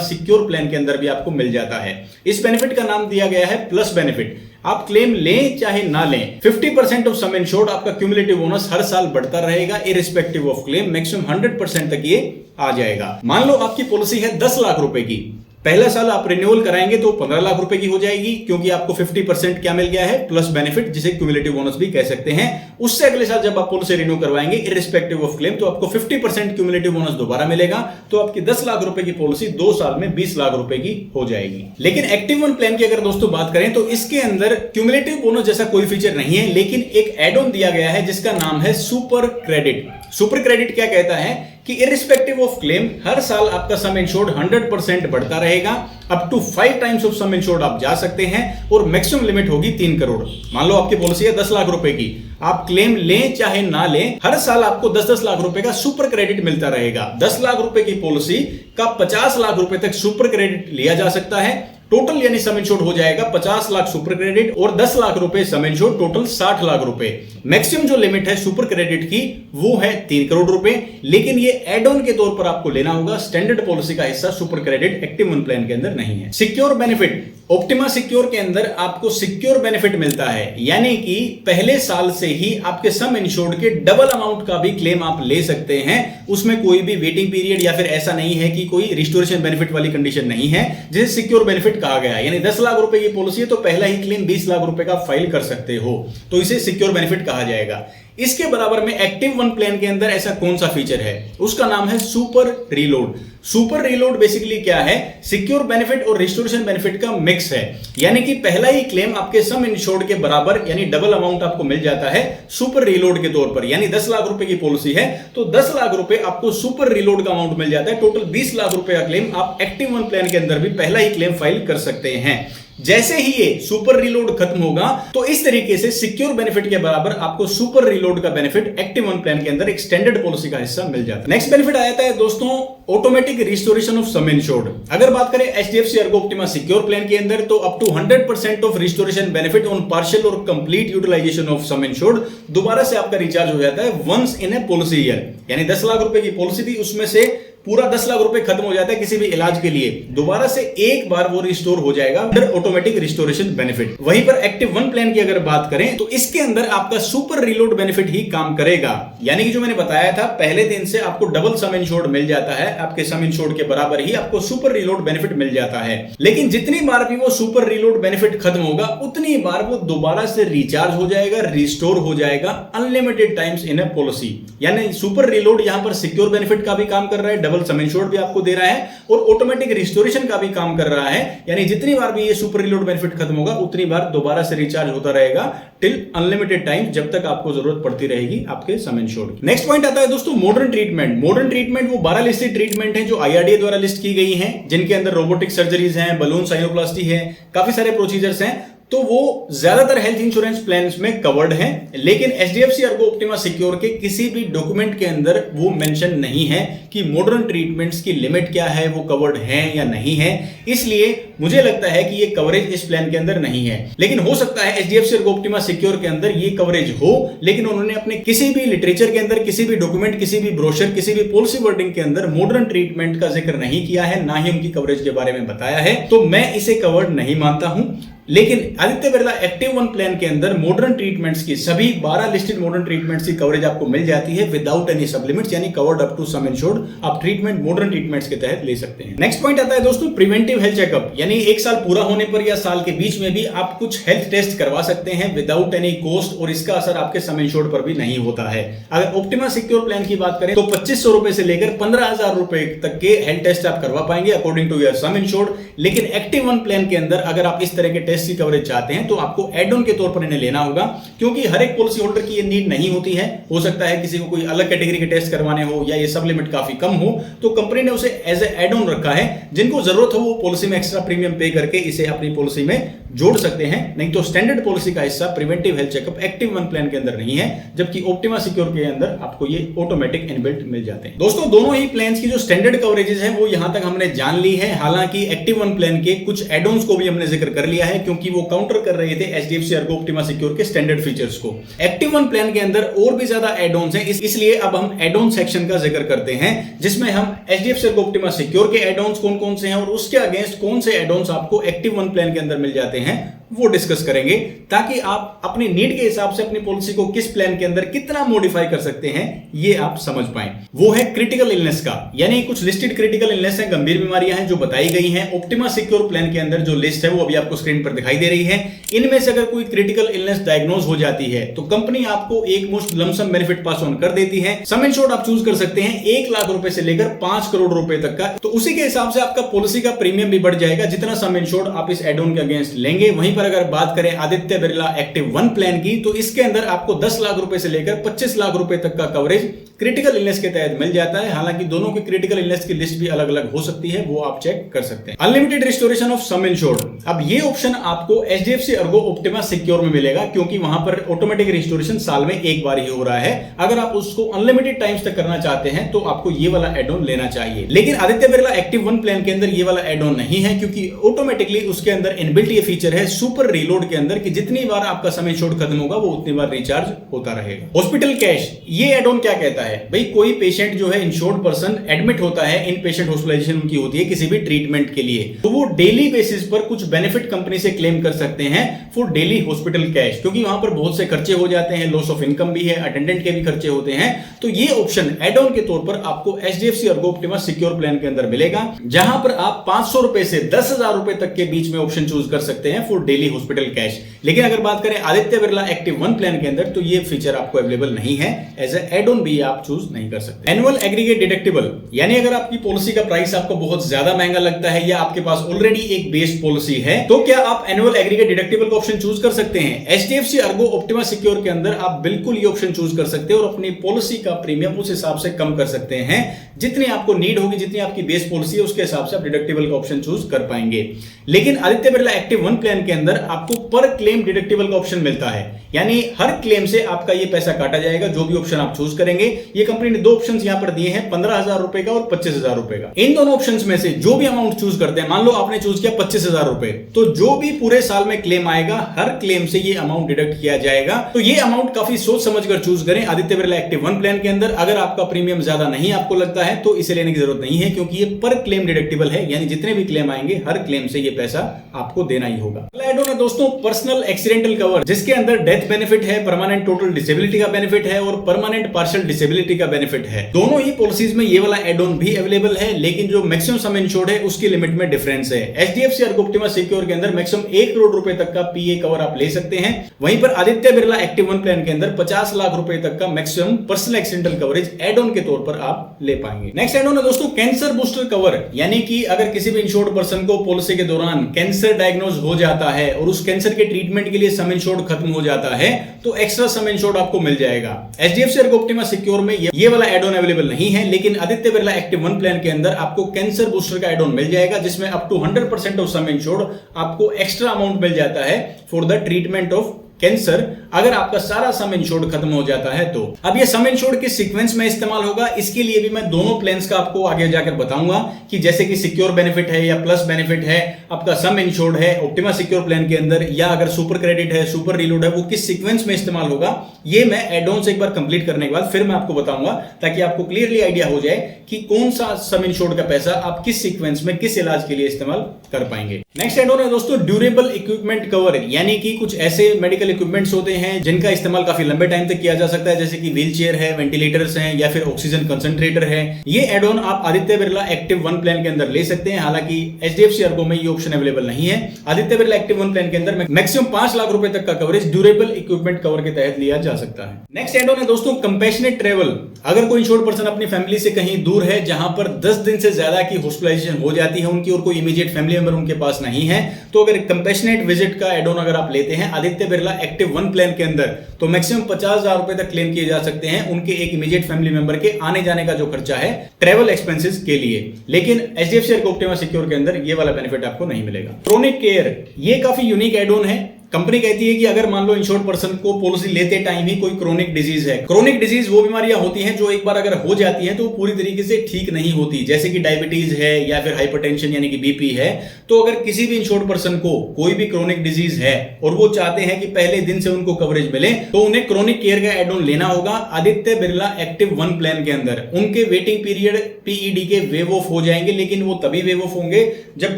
सिक्योर प्लान के अंदर भी आपको मिल जाता है। इस बेनिफिट का नाम दिया गया है प्लस बेनिफिट। आप क्लेम लें चाहे ना लें, 50% ऑफ सम इंश्योर्ड आपका क्यूमुलेटिव बोनस हर साल बढ़ता रहेगा इररिस्पेक्टिव ऑफ क्लेम, मैक्सिमम 100% तक ये आ जाएगा। मान लो आपकी पॉलिसी है 10 लाख रुपए की, पहला साल आप रिन्यूअल कराएंगे तो 15 लाख रुपए की हो जाएगी, क्योंकि आपको 50% क्या मिल गया है, प्लस बेनिफिट, जिसे क्यूमुलेटिव बोनस भी कह सकते हैं। उससे अगले साल जब आप पॉलिसी रिन्यू करवाएंगे इररिस्पेक्टिव ऑफ क्लेम, तो आपको 50% क्यूमुलेटिव बोनस दोबारा मिलेगा, तो आपकी 10 लाख रुपए की पॉलिसी 2 साल में 20 लाख रुपए की हो जाएगी। लेकिन एक्टिव वन प्लान की अगर दोस्तों बात करें तो इसके अंदर क्यूमुलेटिव बोनस जैसा कोई फीचर नहीं है, लेकिन एक एड ऑन दिया गया है जिसका नाम है सुपर क्रेडिट। सुपर क्रेडिट क्या कहता है कि इररिस्पेक्टिव ऑफ क्लेम हर साल आपका सम इंश्योर्ड 100% बढ़ता रहेगा, up to 5 times of sum insured आप जा सकते हैं, और मैक्सिमम लिमिट होगी 3 करोड़। मान लो आपकी पॉलिसी है 10 लाख रुपए की, आप क्लेम लें चाहे ना लें, हर साल आपको 10-10 लाख रुपए का सुपर क्रेडिट मिलता रहेगा। 10 लाख रुपए की पॉलिसी का 50 लाख रुपए तक सुपर क्रेडिट लिया जा सकता है। टोटल यानी सम इंश्योर्ड हो जाएगा 50 लाख सुपर क्रेडिट और 10 लाख रुपए सम इंश्योर्ड, टोटल 60 लाख रुपए। मैक्सिमम जो लिमिट है सुपर क्रेडिट की वो है 3 करोड़ रुपए, लेकिन ये एड ऑन के तौर पर आपको लेना होगा, स्टैंडर्ड पॉलिसी का हिस्सा super credit active one plan के अंदर नहीं है। सिक्योर बेनिफिट, ऑप्टिमा सिक्योर के अंदर आपको सिक्योर बेनिफिट मिलता है, यानी कि पहले साल से ही आपके सम इंश्योर्ड के डबल अमाउंट का भी क्लेम आप ले सकते हैं। उसमें कोई भी वेटिंग पीरियड या फिर ऐसा नहीं है कि कोई रिस्टोरेशन बेनिफिट वाली कंडीशन नहीं है, जिसे सिक्योर बेनिफिट कहा गया है। यानी 10 लाख रुपए की पॉलिसी है तो पहला ही क्लेम 20 लाख रुपए का फाइल कर सकते हो, तो इसे सिक्योर बेनिफिट कहा जाएगा। इसके बराबर में एक्टिव वन प्लान के अंदर ऐसा कौन सा फीचर है, उसका नाम है super reload. Super reload basically क्या है, सिक्योर बेनिफिट और रिस्टोरेशन बेनिफिट का मिक्स है, यानी कि पहला ही क्लेम आपके सम इंश्योर्ड के बराबर यानी डबल अमाउंट आपको मिल जाता है सुपर रीलोड के तौर पर। यानी 10 लाख रुपए की पॉलिसी है तो 10 लाख रुपए आपको सुपर रीलोड का अमाउंट मिल जाता है। टोटल 20 लाख रुपए का क्लेम आप एक्टिव वन प्लान के अंदर भी पहला ही क्लेम फाइल कर सकते हैं। जैसे ही ये सुपर रीलोड खत्म होगा तो इस तरीके से सिक्योर बेनिफिट के बराबर आपको सुपर रीलोड का बेनिफिट एक्टिव वन प्लान के अंदर एक स्टैंडर्ड पॉलिसी का हिस्सा मिल जाता है। नेक्स्ट बेनिफिट आ जाता है दोस्तों automatic restoration of sum insured. अगर बात करें HDFC ERGO Optima Secure plan के अंदर तो up to 100% of restoration benefit on partial और complete utilisation of sum insured, दोबारा से आपका रिचार्ज हो जाता है once in a policy year. यानी 10 लाख रुपए की पॉलिसी थी, उसमें से पूरा 10 लाख रुपए खत्म हो जाता है किसी भी इलाज के लिए, दोबारा से एक बार वो रिस्टोर हो जाएगा अंडर ऑटोमेटिक रिस्टोरेशन बेनिफिट। वहीं पर एक्टिव वन प्लान की अगर बात करें तो इसके अंदर आपका सुपर रीलोड बेनिफिट ही काम करेगा। यानी कि जो मैंने बताया था पहले दिन से आपको डबल सम इंश्योर्ड मिल जाता है, आपके सम इंश्योर्ड के बराबर ही आपको सुपर रीलोड बेनिफिट मिल जाता है। लेकिन जितनी बार भी वो सुपर रीलोड बेनिफिट खत्म होगा उतनी बार वो दोबारा से रिचार्ज हो जाएगा, रिस्टोर हो जाएगा unlimited times in a policy. यानी सुपर रीलोड यहां पर सिक्योर बेनिफिट का भी काम कर रहा है, डबल सम इंश्योर्ड भी आपको दे रहा है और ऑटोमेटिक रिस्टोरेशन का भी काम कर रहा है। यानी जितनी बार भी ये सुपर रीलोड बेनिफिट खत्म होगा उतनी बार दोबारा से रिचार्ज होता रहेगा टिल अनलिमिटेड टाइम, जब तक आपको जरूरत पड़ती रहेगी आपके सम इंश्योर्ड। नेक्स्ट पॉइंट आता है दोस्तों मॉडर्न ट्रीटमेंट। मॉडर्न ट्रीटमेंट वो 12 लिस्टेड ट्रीटमेंट है जो आईआरडीए द्वारा लिस्ट की गई है, जिनके अंदर रोबोटिक सर्जरीज हैं, बलून साइनोप्लास्टी है, काफी सारे प्रोसीजर्स हैं। तो वो ज्यादातर हेल्थ इंश्योरेंस प्लान्स में कवर्ड हैं, लेकिन एचडीएफसी अर्गो ऑप्टिमा सिक्योर के किसी भी डॉक्यूमेंट के अंदर वो मेंशन नहीं है कि मॉडर्न ट्रीटमेंट्स की लिमिट क्या है, वो कवर्ड है या नहीं है। इसलिए मुझे लगता है कि ये कवरेज इस प्लान के अंदर नहीं है। लेकिन हो सकता है एचडीएफसी अर्गो ऑप्टिमा सिक्योर के अंदर ये कवरेज हो, लेकिन उन्होंने अपने किसी भी लिटरेचर के अंदर, किसी भी डॉक्यूमेंट, किसी भी ब्रोशर, किसी भी पॉलिसी वर्डिंग के अंदर मॉडर्न ट्रीटमेंट का जिक्र नहीं किया है, ना ही उनकी कवरेज के बारे में बताया है। तो मैं इसे कवर्ड नहीं मानता हूं। लेकिन Aditya Birla active one plan के अंदर मॉडर्न ट्रीटमेंट्स की सभी 12 लिस्टेड मॉडर्न ट्रीटमेंट्स की कवरेज आपको मिल जाती है विदाउट एनी सब लिमिट्स, यानी covered up to sum insured. आप ट्रीटमेंट मॉडर्न ट्रीटमेंट्स के तहत ले सकते हैं। नेक्स्ट पॉइंट आता है दोस्तों प्रिवेंटिव हेल्थ चेकअप, यानी 1 साल पूरा होने पर या साल के बीच में भी आप कुछ हेल्थ टेस्ट करवा सकते हैं विदाउट एनी कॉस्ट, और इसका असर आपके सम इंश्योर्ड पर भी नहीं होता है। अगर ऑप्टिमा सिक्योर प्लान की बात करें तो 2500 रुपए से लेकर 15,000 रुपए तक के हेल्थ टेस्ट आप करवा पाएंगे according to your sum insured. लेकिन एक्टिव वन प्लान के अंदर अगर आप इस तरह के टेस्ट इनडेक्स की कवरेज चाहते हैं तो आपको एड ऑन के तौर पर इन्हें लेना होगा, क्योंकि हर एक पॉलिसी होल्डर की ये नीड नहीं होती है। हो सकता है किसी को कोई अलग कैटेगरी के टेस्ट करवाने हो या ये सब लिमिट काफी कम हो, तो कंपनी ने उसे एज ए एड ऑन रखा है। जिनको जरूरत हो वो पॉलिसी में एक्स्ट्रा प्रीमियम पे करके इसे अपनी पॉलिसी में जोड़ सकते हैं, नहीं तो स्टैंडर्ड पॉलिसी का हिस्सा preventive health checkup active 1 plan के अंदर नहीं है, जबकि ऑप्टिमा सिक्योर के अंदर आपको ये ऑटोमेटिक इनबिल्ट मिल जाते हैं। दोस्तों दोनों ही प्लान्स की जो स्टैंडर्ड कवरेजेस है वो यहां तक हमने जान ली है। हालांकि एक्टिव 1 प्लान के कुछ एड ऑन्स को भी हमने जिक्र कर लिया है, क्योंकि वो काउंटर कर रहे थे एचडीएफसी अर्गो ऑप्टिमा सिक्योर के स्टैंडर्ड फीचर्स को। एक्टिव 1 प्लान के अंदर और भी ज्यादा एड ऑन्स हैं, इसलिए अब हम एड ऑन सेक्शन का जिक्र करते हैं, जिसमें हम एचडीएफसी अर्गो ऑप्टिमा सिक्योर के एड ऑन्स कौन कौन से हैं और उसके अगेंस्ट कौन से एड ऑन्स आपको एक्टिव 1 प्लान के अंदर मिल जाते हैं वो डिस्कस करेंगे, ताकि आप अपनी नीड के हिसाब से अपनी पॉलिसी को किस प्लान के अंदर कितना मॉडिफाई कर सकते हैं ये आप समझ पाएं। वो है क्रिटिकल इलनेस का, यानी कुछ लिस्टेड क्रिटिकल इलनेस है, गंभीर बीमारियां हैं जो बताई गई हैं। ऑप्टिमा सिक्योर प्लान के अंदर जो लिस्ट है वो अभी आपको स्क्रीन पर दिखाई दे रही है। इनमें से अगर कोई क्रिटिकल इलनेस डायग्नोज हो जाती है तो कंपनी आपको एक मुश्त लमसम बेनिफिट पास ऑन कर देती है। सम इंश्योर्ड आप चूज कर सकते हैं 1 लाख रुपए से लेकर 5 करोड़ रुपए तक का, तो उसी के हिसाब से आपका पॉलिसी का प्रीमियम भी बढ़ जाएगा जितना सम इंश्योर्ड आप इस एड ऑन के अगेंस्ट लेंगे। वहीं पर अगर बात करें आदित्य बिरला एक्टिव 1 प्लान की, तो इसके अंदर आपको 10 लाख रुपए से लेकर 25 लाख रुपए तक का कवरेज क्रिटिकल इलनेस के तहत मिल जाता है। हालांकि दोनों की क्रिटिकल इलनेस की लिस्ट भी अलग अलग हो सकती है, वो आप चेक कर सकते हैं। Unlimited restoration of sum insured, अब ये ऑप्शन आपको एचडीएफसी अर्गो ऑप्टिमा सिक्योर में मिलेगा, क्योंकि वहां पर ऑटोमेटिक रिस्टोरेशन साल में एक बार ही हो रहा है। अगर आप उसको अनलिमिटेड टाइम्स तक करना चाहते हैं तो आपको ये वाला एड ऑन लेना चाहिए। लेकिन आदित्य बिरला एक्टिव 1 प्लान के अंदर ये वाला एड ऑन नहीं है, क्योंकि ऑटोमेटिकली उसके अंदर इनबिल्ट ये फीचर है सुपर रीलोड के अंदर कि जितनी बार आपका सम इंश्योर्ड खत्म होगा वो उतनी बार रिचार्ज होता रहेगा। हॉस्पिटल कैश, ये एड ऑन क्या कहता है भाई, कोई पेशेंट जो है इंश्योर्ड पर्सन एडमिट होता है, इन पेशेंट हॉस्पिटलाइजेशन उनकी होती है किसी भी ट्रीटमेंट के लिए, तो वो डेली बेसिस पर कुछ बेनिफिट कंपनी से क्लेम कर सकते हैं फॉर डेली हॉस्पिटल कैश, क्योंकि वहां पर बहुत से खर्चे हो जाते हैं, लॉस ऑफ इनकम भी है, अटेंडेंट के भी खर्चे होते हैं। तो ये ऑप्शन एड ऑन के तौर पर आपको HDFC ERGO Optima Secure plan के अंदर मिलेगा, जहां पर आप 500 रुपए से 10,000 रुपए तक के बीच में ऑप्शन चूज कर सकते हैं फॉर डेली हॉस्पिटल कैश। लेकिन अगर बात करें आदित्य बिरला एक्टिव 1 प्लान के अंदर, तो ये फीचर आपको अवेलेबल नहीं है, एज ए एड ऑन भी आप चूज नहीं कर सकते। एनुअल एग्रीगेट डिडक्टिबल, यानी अगर आपकी पॉलिसी का प्राइस आपको बहुत ज्यादा महंगा लगता है या आपके पास ऑलरेडी एक बेस पॉलिसी है, तो क्या आप एनुअल एग्रीगेट डिडक्टिबल का ऑप्शन चूज कर सकते हैं। एचडीएफसी अर्गो ऑप्टिमा सिक्योर के अंदर आप बिल्कुल ये ऑप्शन चूज कर सकते हैं और अपनी पॉलिसी का प्रीमियम उस हिसाब से कम कर सकते हैं, जितनी आपको नीड होगी, जितनी आपकी बेस पॉलिसी है उसके हिसाब से आप डिडक्टिबल का ऑप्शन चूज कर पाएंगे। लेकिन आदित्य बिरला एक्टिव 1 प्लान के अंदर आपको पर क्लेम डिडक्टिबल का ऑप्शन मिलता है, यानी हर क्लेम से आपका ये पैसा काटा जाएगा जो भी ऑप्शन आप चूज करेंगे। ये कंपनी ने 2 ऑप्शंस यहां पर दिए हैं, 15,000 रुपए का और 25,000 रुपए का। इन दोनों ऑप्शंस में से जो भी अमाउंट चूज करते हैं, मान लो आपने चूज किया 25,000 रुपए, तो जो भी पूरे साल में क्लेम आएगा हर क्लेम से ये अमाउंट डिडक्ट किया जाएगा। तो ये अमाउंट काफी सोच समझकर चूज करें आदित्य बिरला एक्टिव 1 प्लान के अंदर। अगर आपका प्रीमियम ज्यादा नहीं आपको लगता है तो इसे लेने की जरूरत नहीं है, क्योंकि ये पर क्लेम डिडक्टिबल है, यानी जितने भी क्लेम आएंगे हर क्लेम से ये पैसा आपको देना ही होगा। अगला एड ऑन है दोस्तों पर्सनल एक्सीडेंटल कवर, जिसके अंदर डेथ बेनिफिट है, परमानेंट टोटल डिसेबिलिटी का बेनिफिट है और परमानेंट पार्शियल डिसेबिलिटी का बेनिफिट है। दोनों ही पॉलिसीज में ये वाला एड ऑन भी अवेलेबल है, लेकिन जो मैक्सिमम सम इंश्योर्ड है उसकी लिमिट में डिफरेंस है। एचडीएफसी अर्गो ऑप्टिमा सिक्योर के अंदर मैक्सिमम 1 करोड़ रुपए तक का पीए कवर आप ले सकते हैं, वहीं पर आदित्य बिरला एक्टिव 1 प्लान के अंदर 50 लाख रुपए तक का maximum personal accidental coverage add on के तौर पर आप ले पाएंगे। नेक्स्ट एड ऑन है दोस्तों कैंसर बूस्टर कवर, यानी कि अगर किसी भी इंश्योर्ड पर्सन को पॉलिसी के दौरान कैंसर डायग्नोज हो जाता है और उस कैंसर के ट्रीटमेंट के लिए सम इंश्योर्ड खत्म हो जाता है, तो एक्स्ट्रा सम इंश्योर्ड आपको मिल जाएगा। एचडीएफसी अर्गो ऑप्टिमा सिक्योर में ये वाला एड ऑन अवेलेबल नहीं है, लेकिन आदित्य बिरला एक्टिव 1 प्लान के अंदर आपको कैंसर बूस्टर का एड ऑन मिल जाएगा, जिसमें up to 100% of sum insured आपको एक्स्ट्रा अमाउंट मिल जाता है for the treatment of cancer, अगर आपका सारा सम इंश्योर्ड खत्म हो जाता है तो। अब ये सम इंश्योर्ड किस सीक्वेंस में इस्तेमाल होगा, इसके लिए भी मैं दोनों प्लान्स का आपको आगे जाकर बताऊंगा कि जैसे कि सिक्योर बेनिफिट है या प्लस बेनिफिट है, आपका सम इंश्योर्ड है ऑप्टिमा सिक्योर प्लान के अंदर, या अगर सुपर क्रेडिट है, सुपर रीलोड है, वो किस सीक्वेंस में इस्तेमाल होगा, ये मैं एड ऑन से एक बार कंप्लीट करने के बाद फिर मैं आपको बताऊंगा, ताकि आपको क्लियरली आइडिया हो जाए कि कौन सा सम इंश्योर्ड का पैसा आप किस सीक्वेंस में किस इलाज के लिए इस्तेमाल कर पाएंगे। नेक्स्ट एड ऑन है दोस्तों ड्यूरेबल इक्विपमेंट कवर, यानी कि कुछ ऐसे मेडिकल इक्विपमेंट्स होते हैं जिनका इस्तेमाल काफी लंबे टाइम तक किया जा सकता है, जैसे कि व्हील चेयर है, वेंटिलेटर्स हैं या फिर ऑक्सीजन कंसंट्रेटर है। ये एड ऑन आप आदित्य बिरला एक्टिव 1 प्लान के अंदर ले सकते हैं, हालांकि एचडीएफसी अर्गो में ये ऑप्शन अवेलेबल नहीं है। आदित्य बिरला एक्टिव 1 प्लान के अंदर मैक्सिमम 5 लाख रुपए तक का कवरेज ड्यूरेबल इक्विपमेंट कवर के तहत लिया जा सकता है। नेक्स्ट एड ऑन है दोस्तों कंपैशनेट ट्रैवल। अगर कोई इंश्योर्ड पर्सन अपनी फैमिली से कहीं दूर है, जहां पर 10 दिन से ज्यादा की हॉस्पिटलाइजेशन हो जाती है उनकी और कोई इमीडिएट फैमिली मेंबर उनके पास नहीं है, तो अगर कंपैशनेट विजिट का एड ऑन अगर आप लेते हैं आदित्य बिरला एक्टिव 1 प्लान के अंदर, तो मैक्सिमम 50,000 रुपए तक क्लेम किए जा सकते हैं उनके एक इमीडिएट फैमिली मेंबर के आने जाने का जो खर्चा है ट्रेवल एक्सपेंसेस के लिए। लेकिन एचडीएफसी अर्गो ऑप्टिमा सिक्योर के अंदर ये वाला बेनिफिट आपको नहीं मिलेगा। क्रोनिक केयर, ये काफी यूनिक एड ऑन है। कंपनी कहती है कि अगर मान लो इंश्योर्ड पर्सन को पॉलिसी लेते टाइम ही कोई क्रोनिक डिजीज है, क्रोनिक डिजीज वो बीमारियां होती हैं जो एक बार अगर हो जाती हैं तो पूरी तरीके से ठीक नहीं होती, जैसे कि डायबिटीज है या फिर हाइपरटेंशन यानी कि बीपी है। तो अगर किसी भी इंश्योर्ड पर्सन को कोई भी क्रोनिक डिजीज है और वो चाहते हैं कि पहले दिन से उनको कवरेज मिले, तो उन्हें क्रोनिक केयर का एड ऑन लेना होगा आदित्य बिरला एक्टिव 1 प्लान के अंदर। उनके वेटिंग पीरियड पीईडी के वेव ऑफ हो जाएंगे, लेकिन वो तभी वेव ऑफ होंगे जब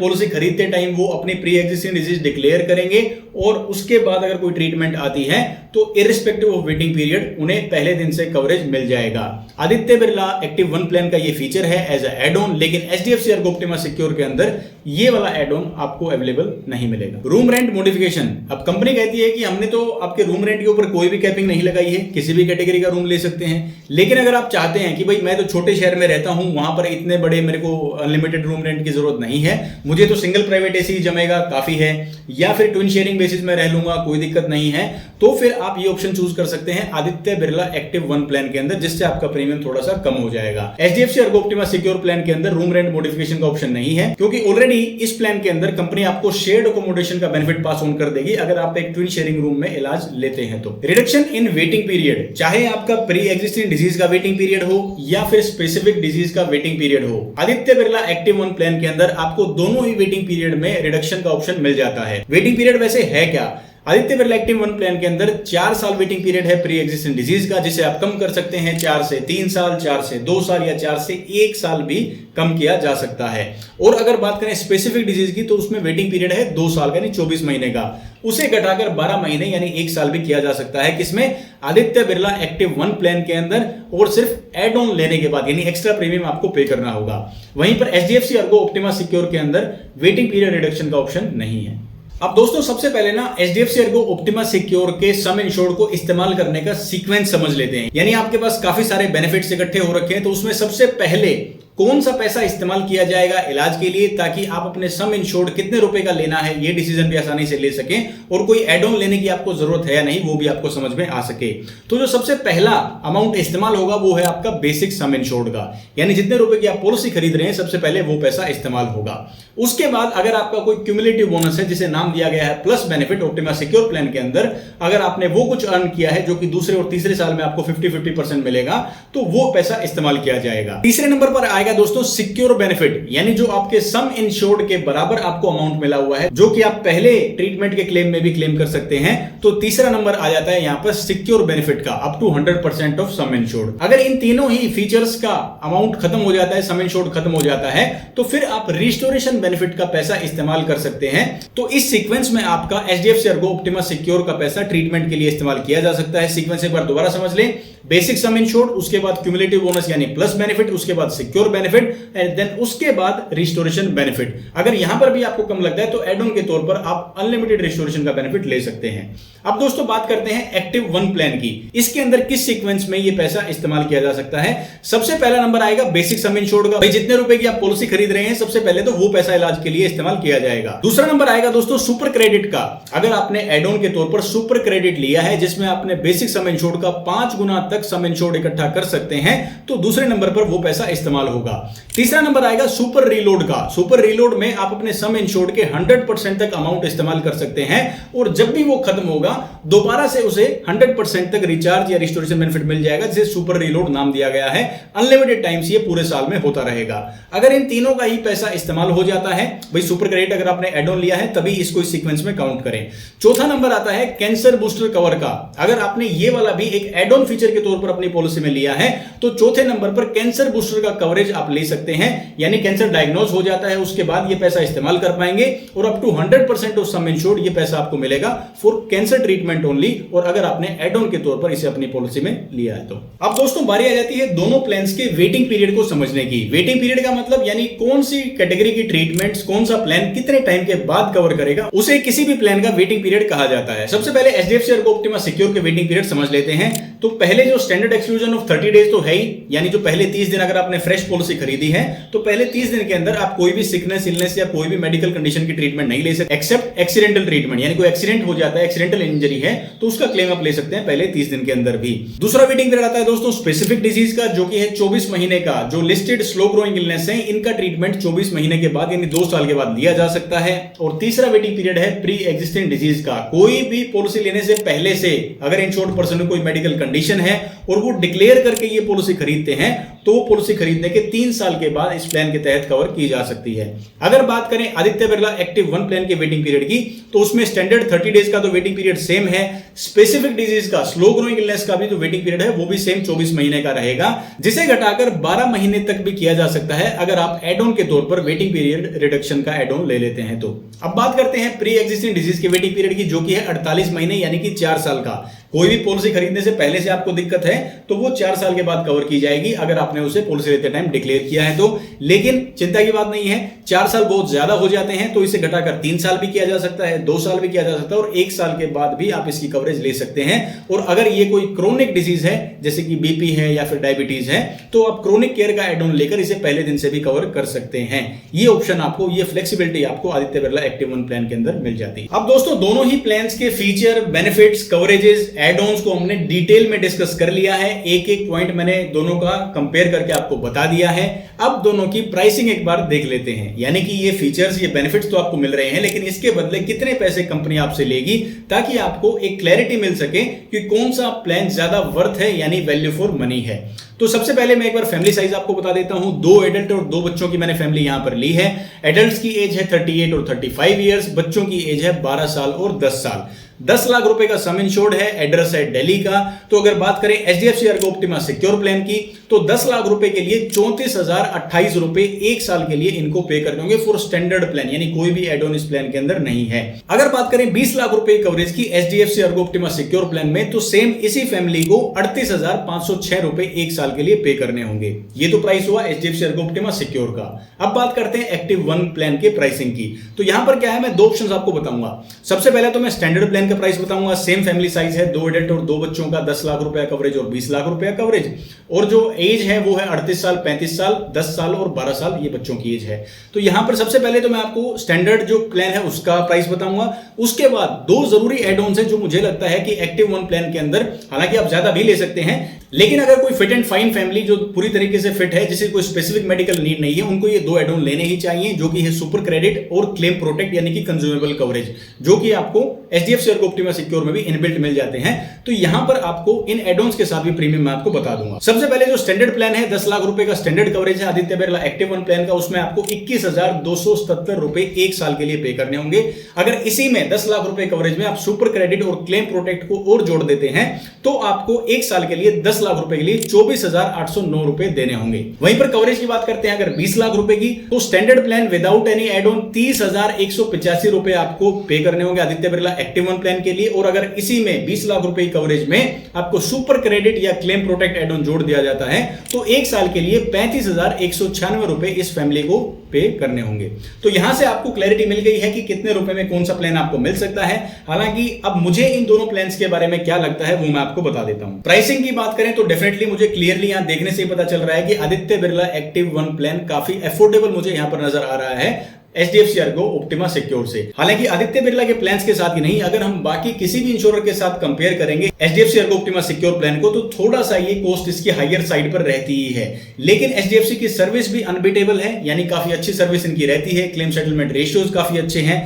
पॉलिसी खरीदते टाइम वो अपनी प्री एग्जिस्टिंग डिजीज डिक्लेयर करेंगे और उसके बाद अगर कोई ट्रीटमेंट आती है तो इरिस्पेक्टिव ऑफ वेटिंग पीरियड उन्हें पहले दिन से कवरेज मिल जाएगा। आदित्य बिरला एक्टिव 1 प्लान का ये फीचर है एज अ एड ऑन, लेकिन एचडीएफसी अर्गो ऑप्टिमा सिक्योर के अंदर ये वाला एड ऑन आपको अवेलेबल नहीं मिलेगा। रूम रेंट मॉडिफिकेशन, अब कंपनी कहती है कि हमने तो आपके रूम रेंट के ऊपर कोई भी कैपिंग नहीं लगाई है, किसी भी कैटेगरी का रूम ले सकते हैं। लेकिन अगर आप चाहते हैं कि भाई मैं तो छोटे शहर में रहता हूं, वहां पर इतने बड़े मेरे को अनलिमिटेड रूम रेंट की जरूरत नहीं है, मुझे तो सिंगल प्राइवेट एसी जमेगा काफी है, या फिर ट्विन शेयरिंग बेसिस में रह लूंगा, कोई दिक्कत नहीं है, तो फिर आप ये ऑप्शन चूज कर सकते हैं आदित्य बिरला एक्टिव 1 प्लान के अंदर, जिससे आपका प्रीमियम थोड़ा सा कम हो जाएगा। HDFC ERGO Optima Secure plan के अंदर रूम रेंट मॉडिफिकेशन का ऑप्शन नहीं है, क्योंकि ऑलरेडी इस प्लान के अंदर कंपनी आपको शेयर्ड अकोमोडेशन का बेनिफिट पास ऑन कर देगी अगर आप एक ट्विन शेयरिंग रूम में इलाज लेते हैं तो। रिडक्शन इन वेटिंग पीरियड, चाहे आपका प्री एग्जिस्टिंग डिजीज का वेटिंग पीरियड हो या फिर स्पेसिफिक डिजीज का वेटिंग पीरियड हो, आदित्य बिरला एक्टिव 1 प्लान के अंदर आपको दोनों ही वेटिंग पीरियड में रिडक्शन का ऑप्शन मिल जाता है। वेटिंग पीरियड वैसे है क्या? आदित्य बिरला एक्टिव 1 प्लान के अंदर 4 साल वेटिंग पीरियड है प्री एग्जिस्टिंग डिजीज का, जिसे आप कम कर सकते हैं 4 से 3 साल, 4 से 2 साल या 4 से 1 साल भी कम किया जा सकता है। और अगर बात करें स्पेसिफिक डिजीज की, तो उसमें वेटिंग पीरियड है 2 साल यानी 24 महीने का, उसे घटाकर 12 महीने यानी 1 साल भी किया जा सकता है। किसमें? आदित्य बिरला एक्टिव 1 प्लान के अंदर, और सिर्फ एड ऑन लेने के बाद, यानी एक्स्ट्रा प्रीमियम आपको पे करना होगा। वहीं पर एचडीएफसी अर्गो ऑप्टिमा सिक्योर के अंदर वेटिंग पीरियड रिडक्शन का ऑप्शन नहीं है। अब दोस्तों सबसे पहले ना एचडीएफसी अर्गो ऑप्टिमा सिक्योर के सम इंश्योर्ड को इस्तेमाल करने का सीक्वेंस समझ लेते हैं। यानी आपके पास काफी सारे बेनिफिट्स इकट्ठे हो रखे हैं, तो उसमें सबसे पहले कौन सा पैसा इस्तेमाल किया जाएगा इलाज के लिए, ताकि आप अपने सम इंश्योर्ड कितने रुपए का लेना है ये डिसीजन भी आसानी से ले सकें, और कोई एड ऑन लेने की आपको जरूरत है या नहीं वो भी आपको समझ में आ सके। तो जो सबसे पहला अमाउंट इस्तेमाल होगा वो है आपका बेसिक सम इंश्योर्ड का, यानी जितने रुपए की आप पॉलिसी खरीद रहे हैं सबसे पहले वो पैसा इस्तेमाल होगा। उसके बाद अगर आपका कोई क्यूमुलेटिव बोनस है जिसे नाम दिया गया है plus benefit optima Secure plan के अंदर, अगर आपने वो कुछ अर्न किया है जो कि दूसरे और तीसरे साल में आपको 50-50% मिलेगा, तो वो पैसा इस्तेमाल किया जाएगा। तीसरे नंबर पर आएगा दोस्तों सिक्योर बेनिफिट, यानी जो आपके सम इंश्योर्ड के बराबर आपको अमाउंट मिला हुआ है, जो कि आप पहले ट्रीटमेंट के क्लेम में भी क्लेम कर सकते हैं। तो तीसरा नंबर आ जाता है यहां पर सिक्योर बेनिफिट का, up to 100% of sum insured. अगर इन तीनों ही फीचर्स का अमाउंट खत्म हो जाता है, सम इंश्योर्ड खत्म हो जाता है, तो फिर आप रिस्टोरेशन बेनिफिट का पैसा इस्तेमाल कर सकते हैं। तो इस सीक्वेंस में आपका एचडीएफसी अर्गो ऑप्टिमा सिक्योर का पैसा ट्रीटमेंट के लिए इस्तेमाल किया जा सकता है। सीक्वेंस एक बार दोबारा समझ लें, बेसिक सम इंश्योर्ड, उसके बाद क्यूमुलेटिव बोनस यानी प्लस बेनिफिट, उसके बाद सिक्योर बेनिफिट, एंड देन उसके बाद रिस्टोरेशन बेनिफिट। अगर यहां पर भी आपको कम लगता है तो एड ऑन के तौर पर आप अनलिमिटेड रिस्टोरेशन का बेनिफिट ले सकते हैं। अब दोस्तों बात करते हैं एक्टिव 1 प्लान की। इसके अंदर किस सीक्वेंस में ये पैसा इस्तेमाल किया जा सकता है? सबसे पहला नंबर आएगा बेसिक सम इंश्योर्ड का, भाई जितने रुपए की आप पॉलिसी खरीद रहे हैं सबसे पहले तो वो पैसा इलाज के लिए इस्तेमाल किया जाएगा। दूसरा नंबर आएगा दोस्तों सुपर क्रेडिट का। अगर आपने एड ऑन के तौर पर सुपर क्रेडिट लिया है जिसमें आपने बेसिक सम इंश्योर्ड का 5 गुना तक सम इंश्योर्ड इकट्ठा कर सकते हैं, तो दूसरे नंबर पर वो पैसा इस्तेमाल होगा। तीसरा नंबर आएगा सुपर रीलोड का। सुपर रीलोड में आप अपने सम इंश्योर्ड के 100% तक अमाउंट इस्तेमाल कर सकते हैं, और जब भी वो खत्म होगा दोबारा से उसे 100% तक रिचार्ज या रिस्टोरेशन बेनिफिट मिल जाएगा, जिसे सुपर रीलोड नाम दिया गया है। अनलिमिटेड टाइम्स ये पूरे साल में होता रहेगा। अगर इन तीनों का ही पैसा इस्तेमाल हो जाता है, भाई सुपर क्रेडिट अगर आपने एड ऑन लिया है तभी इसको इस सीक्वेंस में काउंट करें। चौथा नंबर आता है कैंसर बूस्टर कवर का। अगर आपने ये वाला भी एक एड ऑन फीचर के तौर पर अपनी पॉलिसी में लिया है, तो चौथे नंबर पर कैंसर बूस्टर का कवरेज आप ले सकते हैं, यानी कैंसर डायग्नोज हो जाता है उसके बाद ये पैसा इस्तेमाल कर पाएंगे, और up to 100% of sum insured ये पैसा आपको मिलेगा फॉर कैंसर ट्रीटमेंट ओनली, और अगर आपने एड ऑन के तौर पर इसे अपनी पॉलिसी में लिया है तो। अब दोस्तों बारी आ जाती है दोनों प्लान्स के वेटिंग पीरियड को समझने की। वेटिंग पीरियड का मतलब यानी कौन सी कैटेगरी की ट्रीटमेंट्स कौन सा प्लान कितने टाइम के बाद कवर करेगा, उसे किसी भी प्लान का वेटिंग पीरियड कहा जाता है। सबसे पहले एचडीएफसी अर्गो ऑप्टिमा सिक्योर के वेटिंग पीरियड समझ लेते हैं। तो पहले जो स्टैंडर्ड एक्सक्लूजन ऑफ 30 डेज तो है ही, यानी जो पहले 30 दिन अगर आपने फ्रेश पॉलिसी खरीदी है तो पहले 30 दिन के अंदर आप कोई भी सिकनेस इलनेस या कोई भी मेडिकल कंडीशन की ट्रीटमेंट नहीं ले सकते एक्सेप्ट एक्सीडेंटल ट्रीटमेंट, यानी कोई एक्सीडेंट हो जाता है, एक्सीडेंटल इंजरी है तो उसका क्लेम आप ले सकते हैं पहले 30 दिन के अंदर भी। दूसरा वेटिंग पीरियड आता है दोस्तों स्पेसिफिक डिजीज का, जो कि है 24 महीने का। जो लिस्टेड स्लो ग्रोइंग इलनेस है इनका ट्रीटमेंट 24 महीने के बाद यानी 2 साल के बाद लिया जा सकता है। और तीसरा वेटिंग पीरियड है प्री एग्जिस्टिंग डिजीज का। कोई भी पॉलिसी लेने से पहले से अगर इंश्योर्ड पर्सन में कोई मेडिकल कंडीशन है और वो डिक्लेयर करके ये पॉलिसी खरीदते हैं तो वो पॉलिसी खरीदने के 3 साल के बाद इस प्लान के तहत कवर की जा सकती है। अगर बात करें आदित्य बिरला एक्टिव 1 प्लान के वेटिंग पीरियड की तो उसमें स्टैंडर्ड 30 डेज का तो वेटिंग पीरियड सेम है, स्पेसिफिक डिजीज का स्लो ग्रोइंग इलनेस का भी जो वेटिंग पीरियड है वो भी सेम 24 महीने का रहेगा, जिसे घटाकर 12 महीने तक भी किया जा सकता है अगर आप एड ऑन के तौर पर वेटिंग पीरियड रिडक्शन का एड ऑन ले लेते हैं तो। अब बात करते हैं प्री एग्जिस्टिंग डिजीज के वेटिंग पीरियड की, जो कि है 48 महीने यानी कि 4 साल का। कोई भी पॉलिसी खरीदने से पहले से आपको दिक्कत है तो वो 4 साल के बाद कवर की जाएगी अगर आपने उसे पॉलिसी लेते टाइम डिक्लेयर किया है तो। लेकिन चिंता की बात नहीं है, 4 साल बहुत ज्यादा हो जाते हैं तो इसे घटाकर 3 साल भी किया जा सकता है, 2 साल भी किया जा सकता है और 1 साल के बाद भी आप इसकी कवरेज ले सकते हैं। और अगर ये कोई क्रोनिक डिजीज है जैसे कि बीपी है या फिर डायबिटीज है तो आप क्रोनिक केयर का एड ऑन लेकर इसे पहले दिन से भी कवर कर सकते हैं। ये ऑप्शन आपको, ये फ्लेक्सिबिलिटी आपको आदित्य बिरला एक्टिव 1 प्लान के अंदर मिल जाती है। अब दोस्तों दोनों ही प्लान्स के feature, benefits, coverages, add ons को हमने डिटेल में डिस्कस कर लिया है। एक एक पॉइंट मैंने दोनों का कंपेयर करके आपको बता दिया है। अब दोनों की प्राइसिंग एक बार देख लेते हैं, यानी कि ये फीचर्स, ये बेनिफिट्स तो आपको मिल रहे हैं लेकिन इसके बदले कितने पैसे कंपनी आपसे लेगी, ताकि आपको एक क्लैरिटी मिल सके कि कौन सा प्लान ज्यादा वर्थ है यानी वैल्यू फॉर मनी है। तो सबसे पहले मैं एक बार फैमिली साइज आपको बता देता हूं। 2 एडल्ट और 2 बच्चों की मैंने फैमिली यहां पर ली है। एडल्ट्स की एज है 38 और 35 ईयर्स, बच्चों की एज है 12 साल और 10 साल। 10 लाख रुपए का सम इंश्योर्ड है, एड्रेस है दिल्ली का। तो अगर बात करें HDFC ERGO Optima Secure plan की तो 10 लाख रुपए के लिए 34,028 रुपए 1 साल के लिए इनको पे करने होंगे फॉर स्टैंडर्ड प्लान, यानी कोई भी एड ऑन इस प्लान के अंदर नहीं है। अगर बात करें 20 लाख रुपए कवरेज की HDFC ERGO Optima Secure plan में तो सेम इसी फैमिली को 38,506 रुपए 1 साल के लिए पे करने होंगे। ये तो प्राइस हुआ एचडीएफसी अर्गो ऑप्टिमा सिक्योर का। अब बात करते हैं एक्टिव 1 प्लान के प्राइसिंग की। तो यहां पर क्या है, मैं 2 ऑप्शंस आपको बताऊंगा। सबसे पहले तो मैं स्टैंडर्ड प्लान का प्राइस बताऊंगा। सेम फैमिली साइज है, 2 एडल्ट और 2 बच्चों का, 10 लाख रुपए कवरेज और 20 लाख रुपए कवरेज। और जो एज है वो है 38 साल, 35 साल, 10 साल और 12 साल, ये बच्चों की एज है। तो यहां पर सबसे पहले तो मैं आपको स्टैंडर्ड जो प्लान है उसका प्राइस बताऊंगा। उसके बाद 2 जरूरी एड ऑन्स है जो मुझे लगता है कि एक्टिव 1 प्लान के अंदर, हालांकि आप ज्यादा भी ले सकते हैं, लेकिन अगर कोई फिट एंड फाइन फैमिली जो पूरी तरीके से फिट है, जिसे कोई स्पेसिफिक मेडिकल नीड नहीं है, उनको ये 2 एड ऑन लेने ही चाहिए, जो कि है सुपर क्रेडिट और क्लेम प्रोटेक्ट यानी कि कंज्यूमेबल कवरेज, जो कि आपको एचडीएफसी अर्गो ऑप्टिमा सिक्योर में भी इनबिल्ट मिल जाते हैं। तो यहां पर आपको इन एड ऑन्स के साथ भी प्रीमियम मैं आपको बता दूंगा। सबसे पहले जो स्टैंडर्ड प्लान है, 10 लाख रुपए का स्टैंडर्ड कवरेज है आदित्य बिरला एक्टिव 1 प्लान का, उसमें आपको 21,277 रुपए 1 साल के लिए पे करने होंगे। अगर इसी में 10 लाख रुपए कवरेज में आप सुपर क्रेडिट और क्लेम प्रोटेक्ट को और जोड़ देते हैं तो आपको 1 साल के लिए 10 लाख रुपए के लिए 24,809 रुपए देने होंगे। वहीं पर कवरेज की बात करते हैं अगर 20 लाख रुपए की, तो standard plan without any ad on 30,185 रुपए आपको पे करने होंगे आदित्य बिरला एक्टिव 1 प्लान के लिए। और अगर इसी में 20 लाख रुपए की कवरेज में आपको सुपर क्रेडिट या क्लेम प्रोटेक्ट एड ऑन जोड़ दिया जाता है तो 1 साल के लिए 35,196 रुपए इस फैमिली को पे करने होंगे। तो यहां से आपको क्लैरिटी मिल गई है कि कितने रुपए में कौन सा प्लान आपको मिल सकता है। हालांकि अब मुझे इन दोनों प्लान्स के बारे में क्या लगता है वो मैं आपको बता देता हूं। प्राइसिंग की बात करें तो डेफिनेटली मुझे क्लियरली यहां देखने से ही पता चल रहा है कि आदित्य बिरला एक्टिव 1 प्लान काफी अफोर्डेबल मुझे यहां पर नजर आ रहा है एचडीएफसी अर्गो ऑप्टिमा सिक्योर से। हालांकि आदित्य बिरला के प्लान्स के साथ ही नहीं, अगर हम बाकी किसी भी इंश्योरर के साथ कंपेयर करेंगे HDFC ERGO Optima Secure plan को, तो थोड़ा सा ये कॉस्ट इसकी हायर साइड पर रहती ही है। लेकिन एचडीएफसी की सर्विस भी अनबीटेबल है, यानी काफी अच्छी सर्विस इनकी रहती है। क्लेम सेटलमेंट रेशियोज काफी अच्छे हैं।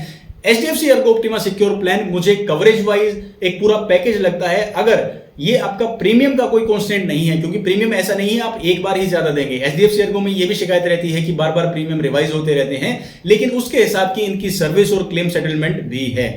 HDFC ERGO Optima Secure plan मुझे कवरेज वाइज एक पूरा पैकेज लगता है। अगर ये आपका प्रीमियम का कोई कांस्टेंट नहीं है, क्योंकि प्रीमियम ऐसा नहीं है आप एक बार ही ज्यादा देंगे। एचडीएफसी अर्गो में ये भी शिकायत रहती है कि बार बार प्रीमियम रिवाइज होते रहते हैं, लेकिन उसके हिसाब की इनकी सर्विस और क्लेम सेटलमेंट भी है।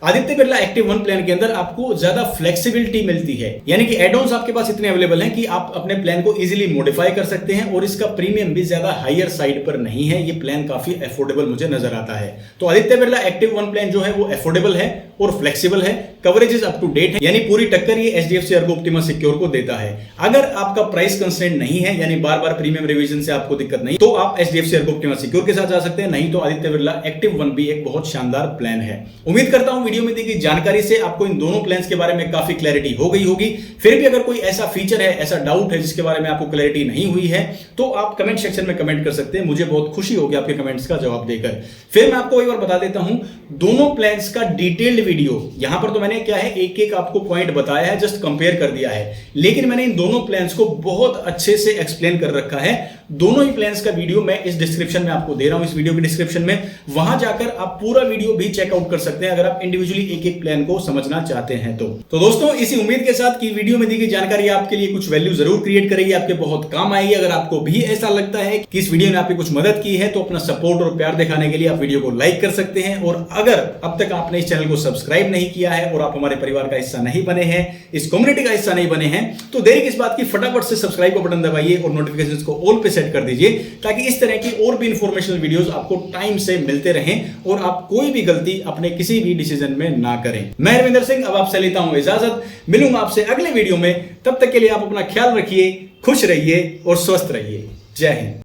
आदित्य बिरला एक्टिव 1 प्लान के अंदर आपको ज्यादा फ्लेक्सिबिलिटी मिलती है, यानी कि एड ऑन्स आपके पास इतने अवेलेबल हैं कि आप अपने प्लान को इजीली मॉडिफाई कर सकते हैं और इसका प्रीमियम भी ज्यादा हायर साइड पर नहीं है। ये प्लान काफी अफोर्डेबल मुझे नजर आता है। तो आदित्य बिरला एक्टिव 1 प्लान जो है वो अफोर्डेबल है और फ्लेक्सिबल है, कवरेजेस अप टू डेट है, यानी पूरी टक्कर ये HDFC ERGO Optima Secure को देता है। अगर आपका प्राइस कंस्ट्रेंट नहीं है, यानी बार बार प्रीमियम रिवीजन से आपको दिक्कत नहीं, तो आप HDFC ERGO Optima Secure के साथ जा सकते हैं, नहीं तो आदित्य बिरला एक्टिव 1 भी एक बहुत शानदार प्लान है। उम्मीद करता हूं वीडियो में दी गई जानकारी से आपको इन दोनों प्लान्स के बारे में काफी क्लैरिटी हो गई होगी। फिर भी अगर कोई ऐसा फीचर है, ऐसा डाउट है जिसके बारे में आपको क्लैरिटी नहीं हुई है, तो आप कमेंट सेक्शन में कमेंट कर सकते हैं। मुझे बहुत खुशी होगी आपके कमेंट्स का जवाब देकर। फिर मैं आपको एक बार बता देता हूं दोनों प्लान्स का डिटेल्ड वीडियो। यहां पर तो मैंने क्या है एक एक आपको पॉइंट बताया है, जस्ट कंपेयर कर दिया है, लेकिन मैंने इन दोनों प्लान्स को बहुत अच्छे से एक्सप्लेन कर रखा है। दोनों ही प्लान्स का वीडियो मैं इस डिस्क्रिप्शन में आपको दे रहा हूं, इस वीडियो के डिस्क्रिप्शन में, वहां जाकर आप पूरा वीडियो भी चेकआउट कर सकते हैं अगर आप इंडिविजुअली एक एक प्लान को समझना चाहते हैं तो दोस्तों इसी उम्मीद के साथ कि वीडियो में दी गई जानकारी आपके लिए कुछ वैल्यू जरूर क्रिएट करेगी, आपके बहुत काम आएगी। अगर आपको भी ऐसा लगता है कि इस वीडियो ने आपकी कुछ मदद की है, तो अपना सपोर्ट और प्यार दिखाने के लिए आप वीडियो को लाइक कर सकते हैं। और अगर अब तक आपने इस चैनल को सब्सक्राइब नहीं किया है और आप हमारे परिवार का हिस्सा नहीं बने हैं, इस कम्युनिटी का हिस्सा नहीं बने हैं, तो देरी किस बात की, फटाफट से सब्सक्राइब का बटन दबाइए और नोटिफिकेशंस को ऑल पे सेट कर दीजिए, ताकि इस तरह की और भी इंफॉर्मेशनल वीडियोस आपको टाइम से मिलते रहें और आप कोई भी गलती अपने किसी भी डिसीजन में ना करें। मैं रविंदर सिंह अब आपसे लेता हूं इजाजत, मिलूंगा आपसे अगले वीडियो में। तब तक के लिए आप अपना ख्याल रखिए, खुश रहिए और स्वस्थ रहिए। जय हिंद।